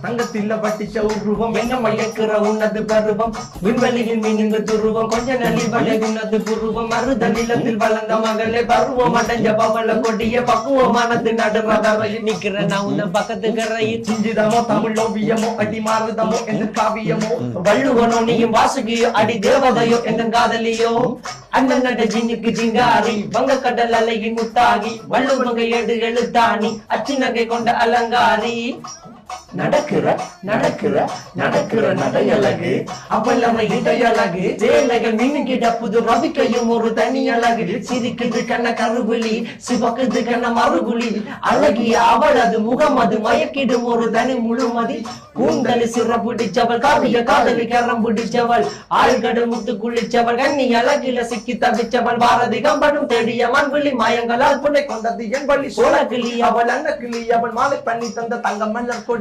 தங்கத்தில பட்டிச்ச உருவம் என்ன மயக்கிற உன்னது பருவம் விண்வெளியில் மீனிந்து துருவம் கொஞ்ச நலிவலை உன்னது புருவம் மருத நிலத்தில் வளர்ந்த மகளே பருவம் அடைஞ்ச பவள கொடிய பக்குவமானது நடுமதவையில் நிக்கிற நான் உன்ன பக்கத்துக்கு ரயில் சிஞ்சிதமோ தமிழ் ஓவியமோ அடி மாறுதமோ எந்த காவியமோ வள்ளுவனோ நீயும் வாசுகியோ அடி தேவதையோ எந்த காதலியோ அண்ணன் நட ஜின்னுக்கு ஜிங்காரி வங்க கடல் அலையின் முத்தாகி வள்ளுவங்க ஏடு எழுத்தாணி அச்சு நகை கொண்ட அலங்காரி நடக்கிற நடக்கிற நடக்கிற நடையழகு அவளமை இடையழகு சேலைகள் மின்னுகிட்ட புது ரவிக்கையும் ஒரு தனி அழகு சிரிக்குது கண்ண கருவிழி சிவக்குது கண்ண மறுகுழி அழகிய அவளது முகம் அது மயக்கிடும் ஒரு தனி முழுமதி கூந்தலி சிற பிடிச்சவள் காவிய காதலி கரம் பிடிச்சவள் ஆழ்கடல் முத்து குளிச்சவள் கண்ணி அழகில சிக்கி தவிச்சவள் பாரதி கம்பனும் தேடிய மண்விழி மாயங்களால் புனை கொண்டது என் வழி சோழ கிளி அவள் அன்ன கிளி அவள் மாலை பண்ணி தந்த தங்க மலர் கொடி